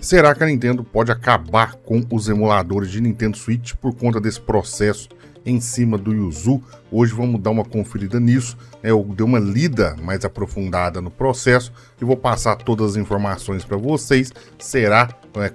Será que a Nintendo pode acabar com os emuladores de Nintendo Switch por conta desse processo em cima do Yuzu? Hoje vamos dar uma conferida nisso, eu dei uma lida mais aprofundada no processo e vou passar todas as informações para vocês.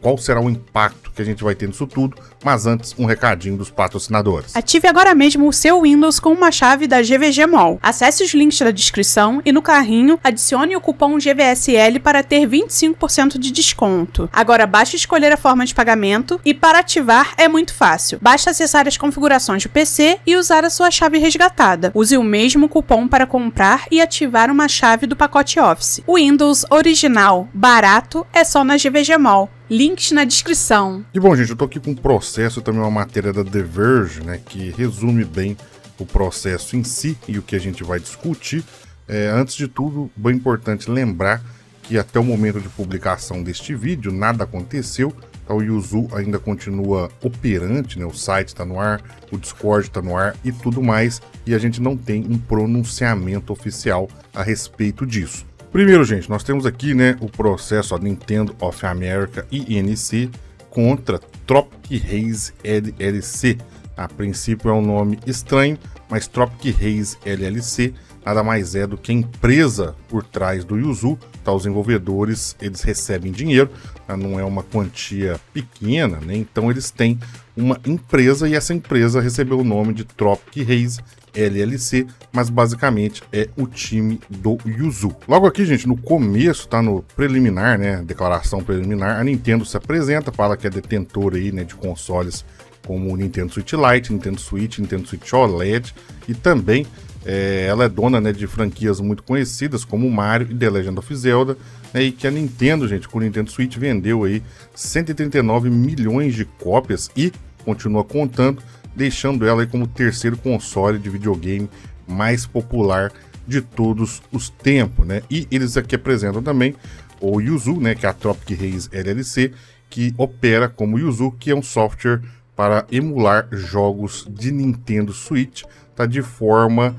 Qual será o impacto que a gente vai ter nisso tudo? Mas antes, um recadinho dos patrocinadores. Ative agora mesmo o seu Windows com uma chave da GVG Mall. Acesse os links da descrição e no carrinho adicione o cupom GVSL para ter 25% de desconto. Agora basta escolher a forma de pagamento e para ativar é muito fácil. Basta acessar as configurações do PC e usar a sua chave resgatada. Use o mesmo cupom para comprar e ativar uma chave do pacote Office. O Windows original, barato, é só na GVG Mall. Links na descrição. E bom, gente, eu tô aqui com um processo e também uma matéria da The Verge, né, que resume bem o processo em si e o que a gente vai discutir. Antes de tudo, bem importante lembrar que até o momento de publicação deste vídeo nada aconteceu. O Yuzu ainda continua operante, né? O site está no ar, o Discord está no ar e tudo mais, e a gente não tem um pronunciamento oficial a respeito disso. Primeiro, gente, nós temos aqui, né, o processo Nintendo of America INC contra Tropic Haze LLC. A princípio é um nome estranho, mas Tropic Haze LLC nada mais é do que a empresa por trás do Yuzu. Os desenvolvedores, eles recebem dinheiro, não é uma quantia pequena, né? Então eles têm uma empresa e essa empresa recebeu o nome de Tropic Haze LLC, mas basicamente é o time do Yuzu. Logo aqui, gente, no começo, tá no preliminar, né, declaração preliminar, a Nintendo se apresenta, fala que é detentora aí, né, de consoles como o Nintendo Switch Lite, Nintendo Switch OLED e também ela é dona, né, de franquias muito conhecidas como Mario e The Legend of Zelda, né, e que a Nintendo, gente, com o Nintendo Switch vendeu aí 139 milhões de cópias e continua contando, deixando ela aí como o terceiro console de videogame mais popular de todos os tempos, né? E eles aqui apresentam também o Yuzu, né, que é a Tropic Haze LLC, que opera como Yuzu, que é um software para emular jogos de Nintendo Switch, tá, de forma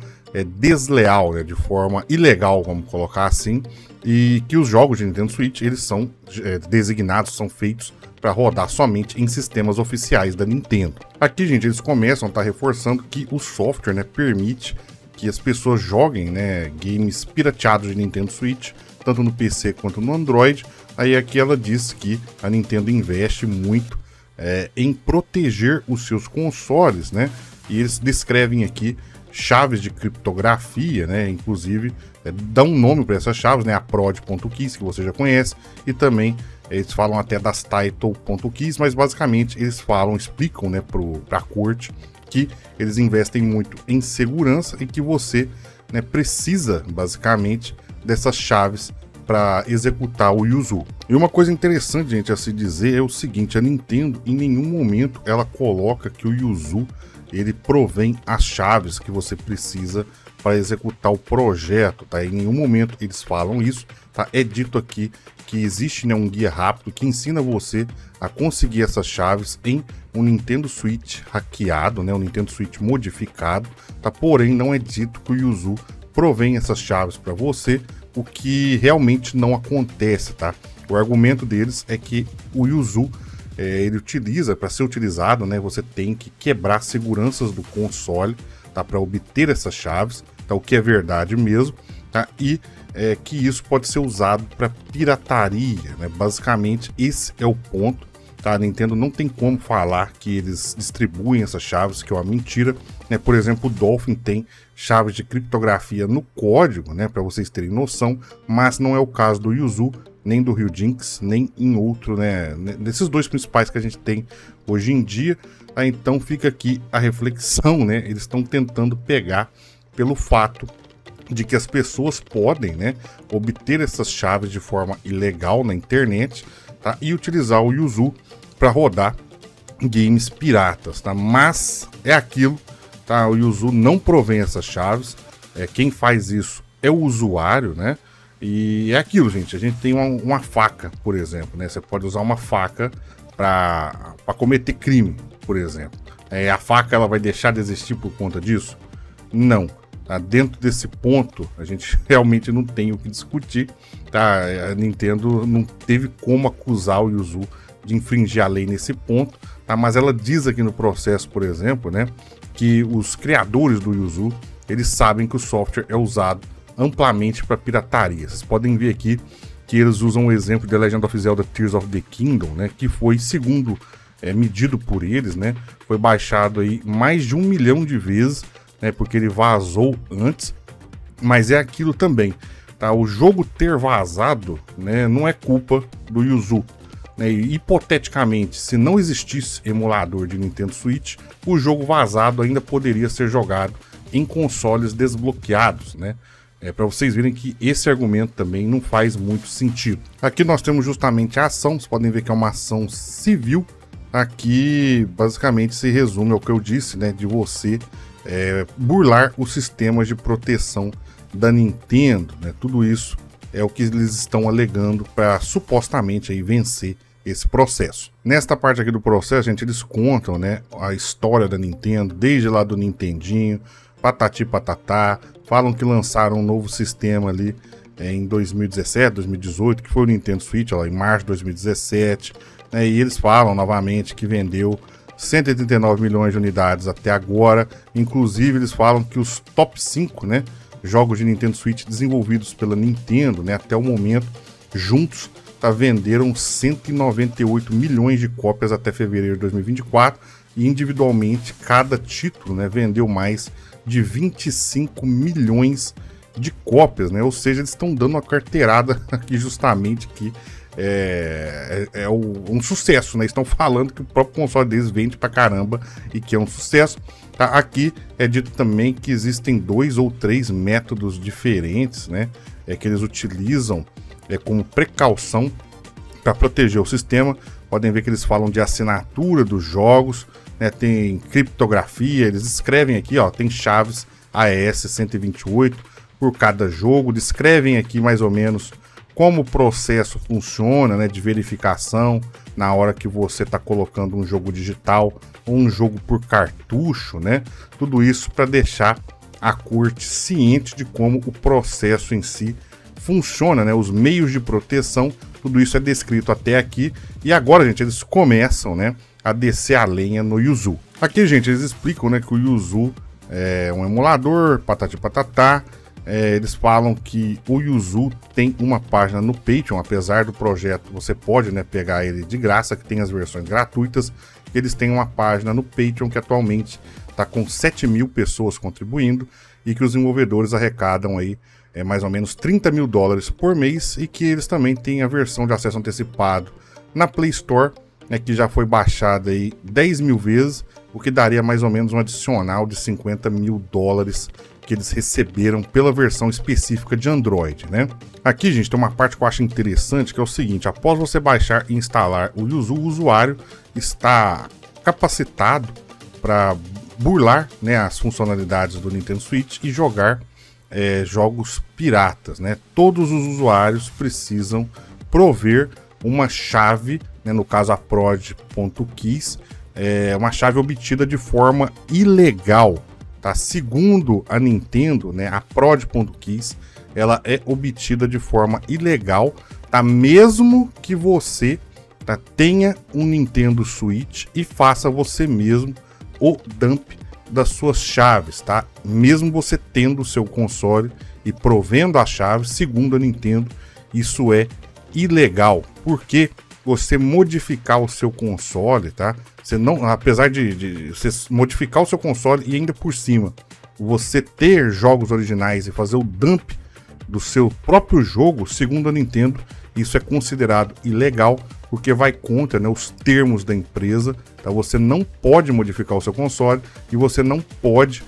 desleal, né, de forma ilegal, vamos colocar assim, e que os jogos de Nintendo Switch, eles são designados, são feitos para rodar somente em sistemas oficiais da Nintendo. Aqui, gente, eles começam a estar reforçando que o software, né, permite que as pessoas joguem, né, games pirateados de Nintendo Switch, tanto no PC quanto no Android. Aí aqui ela diz que a Nintendo investe muito em proteger os seus consoles, né, e eles descrevem aqui chaves de criptografia, né, inclusive dão um nome para essas chaves, né, a prod.keys, que você já conhece, e também eles falam até das title.keys, mas basicamente eles explicam, né, para a corte que eles investem muito em segurança e que você, né, precisa basicamente dessas chaves para executar o Yuzu. E uma coisa interessante, gente, a se dizer é o seguinte: a Nintendo em nenhum momento ela coloca que o Yuzu ele provém as chaves que você precisa para executar o projeto, tá? Em nenhum momento eles falam isso, tá? É dito aqui que existe, né, um guia rápido que ensina você a conseguir essas chaves em um Nintendo Switch hackeado, né, um Nintendo Switch modificado, tá? Porém, não é dito que o Yuzu provém essas chaves para você, o que realmente não acontece, tá? O argumento deles é que o Yuzu ele utiliza, para ser utilizado, né, você tem que quebrar seguranças do console, tá, para obter essas chaves, tá, o que é verdade mesmo, tá, e que isso pode ser usado para pirataria, né, basicamente esse é o ponto, tá, a Nintendo não tem como falar que eles distribuem essas chaves, que é uma mentira, né, por exemplo, o Dolphin tem chaves de criptografia no código, né, para vocês terem noção, mas não é o caso do Yuzu, nem do Ryujinx, nem em outro, né, desses dois principais que a gente tem hoje em dia. Tá? Então fica aqui a reflexão, né, eles estão tentando pegar pelo fato de que as pessoas podem, né, obter essas chaves de forma ilegal na internet, tá, e utilizar o Yuzu para rodar games piratas, tá? Mas é aquilo, tá, o Yuzu não provém essas chaves, quem faz isso é o usuário, né? E é aquilo, gente, a gente tem uma faca, por exemplo, né? Você pode usar uma faca para cometer crime, por exemplo. A faca ela vai deixar de existir por conta disso? Não. Tá? Dentro desse ponto, a gente realmente não tem o que discutir, tá? A Nintendo não teve como acusar o Yuzu de infringir a lei nesse ponto, tá? Mas ela diz aqui no processo, por exemplo, né, que os criadores do Yuzu, eles sabem que o software é usado amplamente para pirataria. Vocês podem ver aqui que eles usam o exemplo de Legend of Zelda Tears of the Kingdom, né, que foi, segundo medido por eles, né, foi baixado aí mais de 1 milhão de vezes, né, porque ele vazou antes, mas é aquilo também, tá? O jogo ter vazado, né, não é culpa do Yuzu, né? E, hipoteticamente, se não existisse emulador de Nintendo Switch, o jogo vazado ainda poderia ser jogado em consoles desbloqueados, né? Para vocês verem que esse argumento também não faz muito sentido. Aqui nós temos justamente a ação, vocês podem ver que é uma ação civil. Aqui basicamente se resume ao que eu disse, né, de você burlar os sistemas de proteção da Nintendo, né? Tudo isso é o que eles estão alegando para supostamente aí vencer esse processo. Nesta parte aqui do processo, gente, eles contam, né, a história da Nintendo, desde lá do Nintendinho, patati patatá, falam que lançaram um novo sistema ali em 2017, 2018, que foi o Nintendo Switch, ó, em março de 2017, né, e eles falam novamente que vendeu 139 milhões de unidades até agora. Inclusive eles falam que os top 5, né, jogos de Nintendo Switch desenvolvidos pela Nintendo, né, até o momento, juntos, venderam 198 milhões de cópias até fevereiro de 2024, e individualmente cada título, né, vendeu mais de 25 milhões de cópias, né? Ou seja, eles estão dando uma carteirada aqui justamente que um sucesso, né? Estão falando que o próprio console deles vende pra caramba e que é um sucesso. Tá? Aqui é dito também que existem 2 ou 3 métodos diferentes, né? Que eles utilizam como precaução para proteger o sistema. Podem ver que eles falam de assinatura dos jogos, né? Tem criptografia, eles escrevem aqui, ó, tem chaves AES-128 por cada jogo, descrevem aqui mais ou menos como o processo funciona, né, de verificação na hora que você está colocando um jogo digital ou um jogo por cartucho, né? Tudo isso para deixar a corte ciente de como o processo em si funciona, né? Os meios de proteção, tudo isso é descrito até aqui. E agora, gente, eles começam, né, a descer a lenha no Yuzu. Aqui, gente, eles explicam, né, que o Yuzu é um emulador, patati patatá. Eles falam que o Yuzu tem uma página no Patreon, apesar do projeto você pode, né, pegar ele de graça, que tem as versões gratuitas. Eles têm uma página no Patreon que atualmente está com 7 mil pessoas contribuindo e que os desenvolvedores arrecadam aí mais ou menos 30 mil dólares por mês, e que eles também têm a versão de acesso antecipado na Play Store, né, que já foi baixada aí 10 mil vezes, o que daria mais ou menos um adicional de 50 mil dólares que eles receberam pela versão específica de Android, né? Aqui, gente, tem uma parte que eu acho interessante, que é o seguinte: após você baixar e instalar o Yuzu, o usuário está capacitado para burlar, né, as funcionalidades do Nintendo Switch e jogar jogos piratas, né? Todos os usuários precisam prover uma chave, né, no caso a prod.keys, uma chave obtida de forma ilegal. Tá? Segundo a Nintendo, né, a prod.keys, ela é obtida de forma ilegal, tá? Mesmo que você, tá, tenha um Nintendo Switch e faça você mesmo o dump das suas chaves, tá? Mesmo você tendo o seu console e provendo a chave, segundo a Nintendo, isso é ilegal, porque você modificar o seu console, tá? Você não, apesar de você modificar o seu console e ainda por cima você ter jogos originais e fazer o dump do seu próprio jogo, segundo a Nintendo, isso é considerado ilegal, porque vai contra, né, os termos da empresa. Tá? Você não pode modificar o seu console e você não pode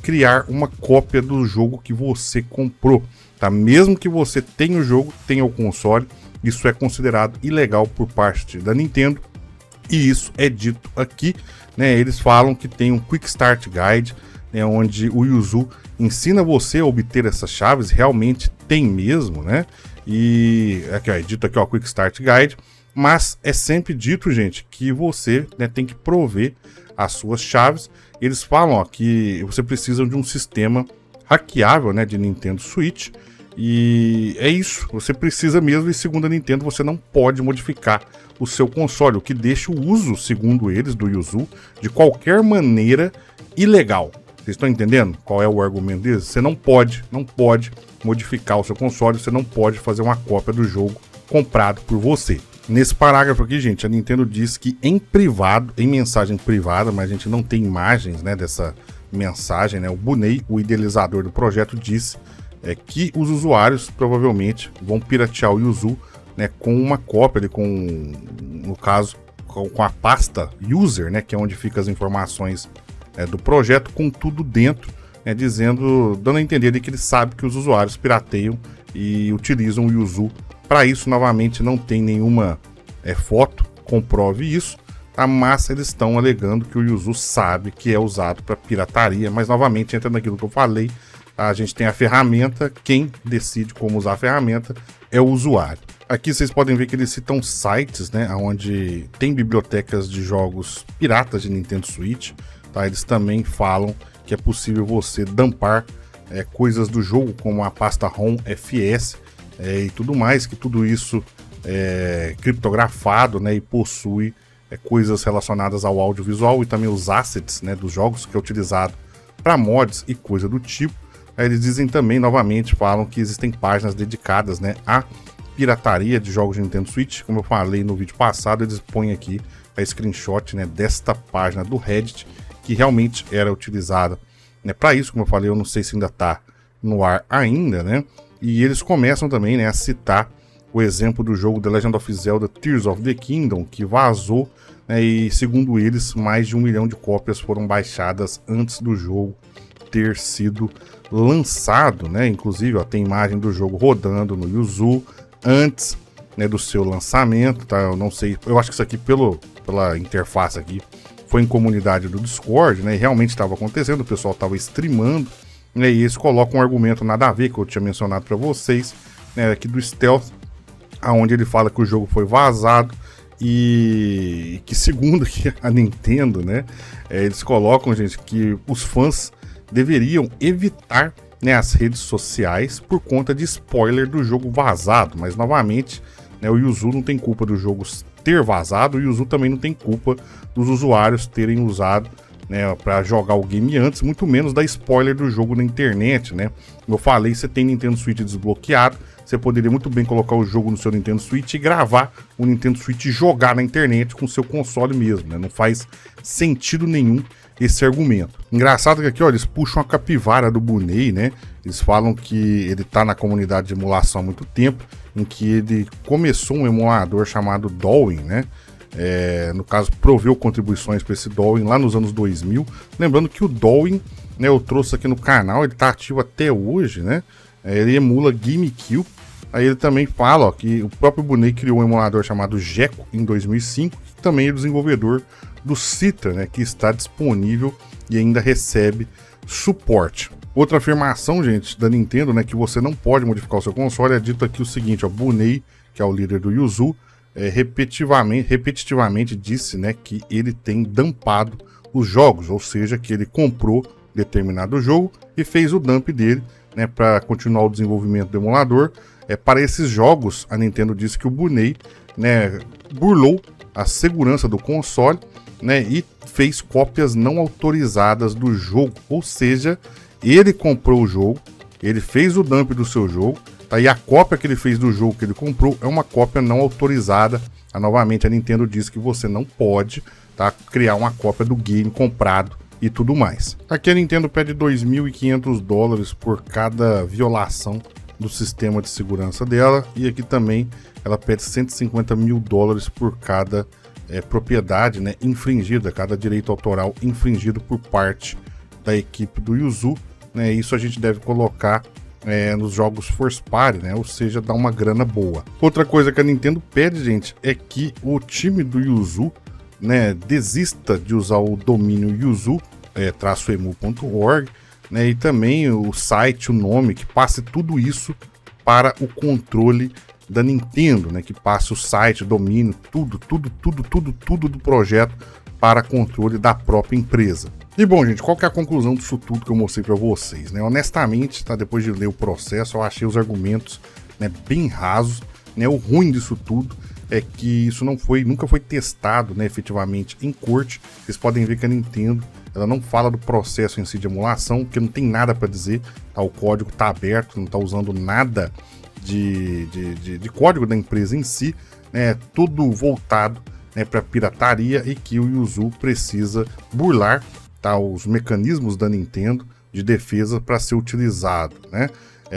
criar uma cópia do jogo que você comprou. Tá? Mesmo que você tenha o jogo, tenha o console, isso é considerado ilegal por parte da Nintendo. E isso é dito aqui, né? Eles falam que tem um Quick Start Guide, né, onde o Yuzu ensina você a obter essas chaves, realmente tem mesmo, né? E aqui, ó, é dito aqui, ó, Quick Start Guide, mas é sempre dito, gente, que você, né, tem que prover as suas chaves. Eles falam, ó, que você precisa de um sistema hackeável, né, de Nintendo Switch. E é isso, você precisa mesmo, e segundo a Nintendo, você não pode modificar o seu console, o que deixa o uso, segundo eles, do Yuzu, de qualquer maneira ilegal. Vocês estão entendendo qual é o argumento deles? Você não pode modificar o seu console, você não pode fazer uma cópia do jogo comprado por você. Nesse parágrafo aqui, gente, a Nintendo diz que em privado, em mensagem privada, mas a gente não tem imagens, né, dessa mensagem, né, o Bunei, o idealizador do projeto, disse que os usuários provavelmente vão piratear o Yuzu, né, com uma cópia, no caso, com a pasta user, né, que é onde fica as informações do projeto, com tudo dentro, né, dando a entender que ele sabe que os usuários pirateiam e utilizam o Yuzu. Para isso, novamente, não tem nenhuma foto, comprove isso, tá? Mas eles estão alegando que o Yuzu sabe que é usado para pirataria, mas novamente entra naquilo que eu falei, a gente tem a ferramenta, quem decide como usar a ferramenta é o usuário. Aqui vocês podem ver que eles citam sites, né, onde tem bibliotecas de jogos piratas de Nintendo Switch, tá? Eles também falam que é possível você dumpar coisas do jogo, como a pasta ROM FS e tudo mais, que tudo isso é criptografado, né, e possui coisas relacionadas ao audiovisual e também os assets, né, dos jogos, que é utilizado para mods e coisa do tipo. Eles dizem também, novamente, falam que existem páginas dedicadas, né, a pirataria de jogos de Nintendo Switch. Como eu falei no vídeo passado, eles põem aqui a screenshot, né, desta página do Reddit, que realmente era utilizada, né, para isso. Como eu falei, eu não sei se ainda está no ar ainda, né, e eles começam também, né, a citar o exemplo do jogo The Legend of Zelda Tears of the Kingdom, que vazou, né, e segundo eles, mais de 1 milhão de cópias foram baixadas antes do jogo ter sido lançado, né? Inclusive, ó, tem imagem do jogo rodando no Yuzu antes, né, do seu lançamento, tá? Eu não sei, eu acho que isso aqui pela interface aqui foi em comunidade do Discord, né? E realmente estava acontecendo, o pessoal estava streamando, né? E eles colocam um argumento nada a ver que eu tinha mencionado para vocês, né, aqui do Stealth, aonde ele fala que o jogo foi vazado e que, segundo a Nintendo, né, eles colocam, gente, que os fãs deveriam evitar, né, as redes sociais por conta de spoiler do jogo vazado. Mas novamente, né, o Yuzu não tem culpa do jogo ter vazado, o Yuzu também não tem culpa dos usuários terem usado, né, para jogar o game antes, muito menos da spoiler do jogo na internet, né? Como eu falei, você tem Nintendo Switch desbloqueado, você poderia muito bem colocar o jogo no seu Nintendo Switch e gravar o Nintendo Switch e jogar na internet com o seu console mesmo, né? Não faz sentido nenhum esse argumento. Engraçado que aqui, ó, eles puxam a capivara do Bunei, né? Eles falam que ele tá na comunidade de emulação há muito tempo, em que ele começou um emulador chamado Dolwin, né? No caso, proveu contribuições para esse Dolwin lá nos anos 2000. Lembrando que o Dolwin, né, eu trouxe aqui no canal, ele tá ativo até hoje, né? Ele emula GameCube. Aí ele também fala, ó, que o próprio Bunei criou um emulador chamado Gecko em 2005, que também é desenvolvedor do Citra, né, que está disponível e ainda recebe suporte. Outra afirmação, gente, da Nintendo, né, que você não pode modificar o seu console, é dito aqui o seguinte, ó, Bunei, que é o líder do Yuzu, repetitivamente disse, né, que ele tem dumpado os jogos, ou seja, que ele comprou determinado jogo e fez o dump dele, né, para continuar o desenvolvimento do emulador. Para esses jogos, a Nintendo disse que o Bunei, né, burlou a segurança do console, né, e fez cópias não autorizadas do jogo, ou seja, ele comprou o jogo, ele fez o dump do seu jogo, tá? E a cópia que ele fez do jogo que ele comprou é uma cópia não autorizada. Novamente, a Nintendo diz que você não pode, tá, criar uma cópia do game comprado e tudo mais. Aqui a Nintendo pede $2.500 por cada violação do sistema de segurança dela, e aqui também ela pede $150 mil por cada propriedade, né, infringida, cada direito autoral infringido por parte da equipe do Yuzu, né? Isso a gente deve colocar nos jogos First Party, né? Ou seja, dá uma grana boa. Outra coisa que a Nintendo pede, gente, é que o time do Yuzu, né, desista de usar o domínio yuzu-emu.org, né, e também o site, o nome, que passe tudo isso para o controle da Nintendo, né, que passe o site, o domínio, tudo do projeto para controle da própria empresa. E bom, gente, qual que é a conclusão disso tudo que eu mostrei para vocês, né? Honestamente, tá, depois de ler o processo, eu achei os argumentos, né, bem rasos, né? O ruim disso tudo é que isso nunca foi testado, né, efetivamente em corte. Vocês podem ver que a Nintendo, ela não fala do processo em si de emulação, porque não tem nada para dizer, tá? O código tá aberto, não tá usando nada de código da empresa em si, né? Tudo voltado, né, para pirataria, e que o Yuzu precisa burlar, tá, os mecanismos da Nintendo de defesa para ser utilizado, né?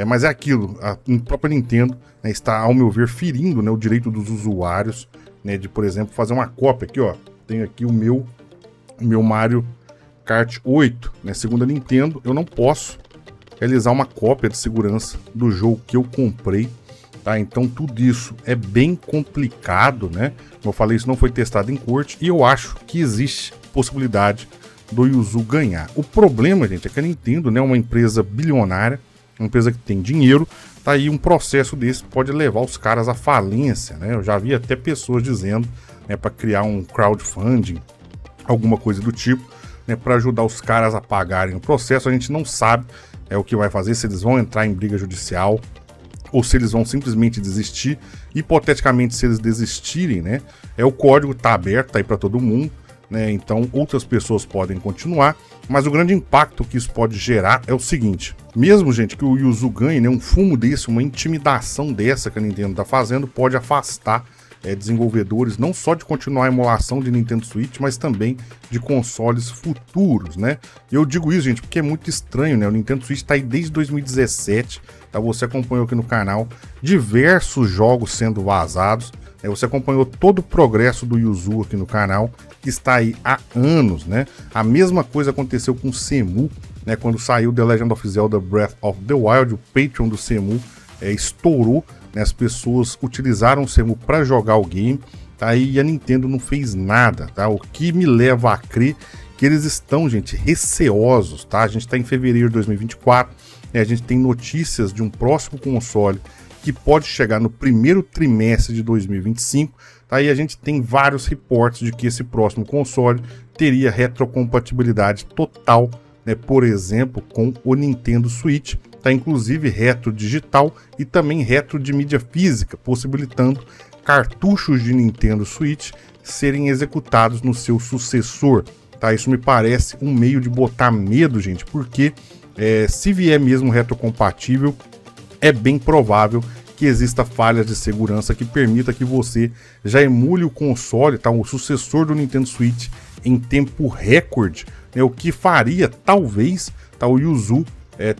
Mas é aquilo, a própria Nintendo, né, está, ao meu ver, ferindo, né, o direito dos usuários, né, de, por exemplo, fazer uma cópia aqui, ó. Tenho aqui o meu Mario Kart 8, né? Segundo a Nintendo, eu não posso realizar uma cópia de segurança do jogo que eu comprei, tá? Então tudo isso é bem complicado, né? Como eu falei, isso não foi testado em corte, e eu acho que existe possibilidade do Yuzu ganhar. O problema, gente, é que a Nintendo, né, é uma empresa bilionária, uma empresa que tem dinheiro, tá aí, um processo desse pode levar os caras à falência, né? Eu já vi até pessoas dizendo, né, para criar um crowdfunding, alguma coisa do tipo, né, para ajudar os caras a pagarem o processo. A gente não sabe o que vai fazer, se eles vão entrar em briga judicial ou se eles vão simplesmente desistir. Hipoteticamente, se eles desistirem, né, o código tá aberto, tá aí para todo mundo, né? Então outras pessoas podem continuar, mas o grande impacto que isso pode gerar é o seguinte: mesmo, gente, que o Yuzu ganhe, né, um fumo desse, uma intimidação dessa que a Nintendo tá fazendo, pode afastar desenvolvedores não só de continuar a emulação de Nintendo Switch, mas também de consoles futuros, né? E eu digo isso, gente, porque é muito estranho, né? O Nintendo Switch tá aí desde 2017, tá? Você acompanhou aqui no canal diversos jogos sendo vazados, né? Você acompanhou todo o progresso do Yuzu aqui no canal, que está aí há anos, né? A mesma coisa aconteceu com o Shenmue, né? Quando saiu The Legend of Zelda Breath of the Wild, o Patreon do Shenmue estourou, né? As pessoas utilizaram o Shenmue para jogar o game, tá? E a Nintendo não fez nada, tá? O que me leva a crer que eles estão, gente, receosos, tá? A gente está em fevereiro de 2024, né? A gente tem notícias de um próximo console que pode chegar no primeiro trimestre de 2025, tá? E a gente tem vários reportes de que esse próximo console teria retrocompatibilidade total, né? Por exemplo, com o Nintendo Switch, tá? Inclusive retro digital e também retro de mídia física, possibilitando cartuchos de Nintendo Switch serem executados no seu sucessor, tá? Isso me parece um meio de botar medo, gente, porque se vier mesmo retrocompatível, é bem provável que exista falhas de segurança que permita que você já emule o console, tá? O sucessor do Nintendo Switch em tempo recorde, né? O que faria, talvez, tá, o Yuzu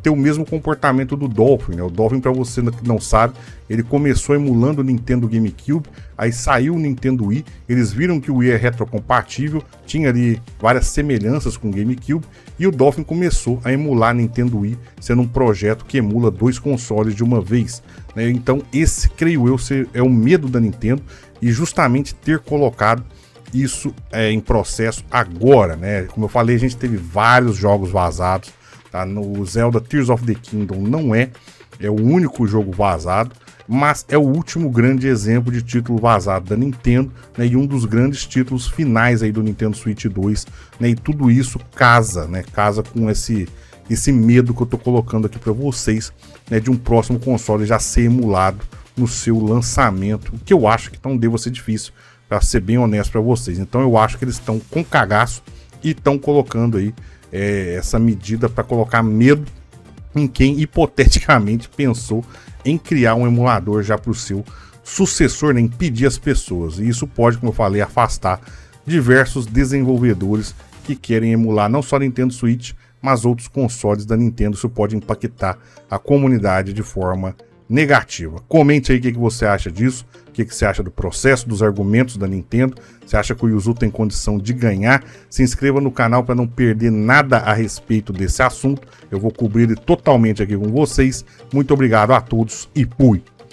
ter o mesmo comportamento do Dolphin, né? O Dolphin, para você que não sabe, ele começou emulando o Nintendo GameCube, aí saiu o Nintendo Wii, eles viram que o Wii é retrocompatível, tinha ali várias semelhanças com o GameCube, e o Dolphin começou a emular a Nintendo Wii, sendo um projeto que emula dois consoles de uma vez, né? Então esse, creio eu, é o medo da Nintendo, e justamente ter colocado isso em processo agora, né? Como eu falei, a gente teve vários jogos vazados, tá? No Zelda Tears of the Kingdom não é o único jogo vazado, mas é o último grande exemplo de título vazado da Nintendo, né? E um dos grandes títulos finais aí do Nintendo Switch 2, né? E tudo isso casa, né? Casa com esse medo que eu tô colocando aqui para vocês, né? De um próximo console já ser emulado no seu lançamento, o que eu acho que não deva ser difícil, para ser bem honesto para vocês. Então eu acho que eles estão com cagaço e estão colocando aí essa medida para colocar medo em quem hipoteticamente pensou em criar um emulador já para o seu sucessor, né? Impedir as pessoas. E isso pode, como eu falei, afastar diversos desenvolvedores que querem emular não só a Nintendo Switch, mas outros consoles da Nintendo. Isso pode impactar a comunidade de forma negativa. Comente aí o que você acha disso, o que você acha do processo, dos argumentos da Nintendo. Você acha que o Yuzu tem condição de ganhar? Se inscreva no canal para não perder nada a respeito desse assunto. Eu vou cobrir ele totalmente aqui com vocês. Muito obrigado a todos e fui!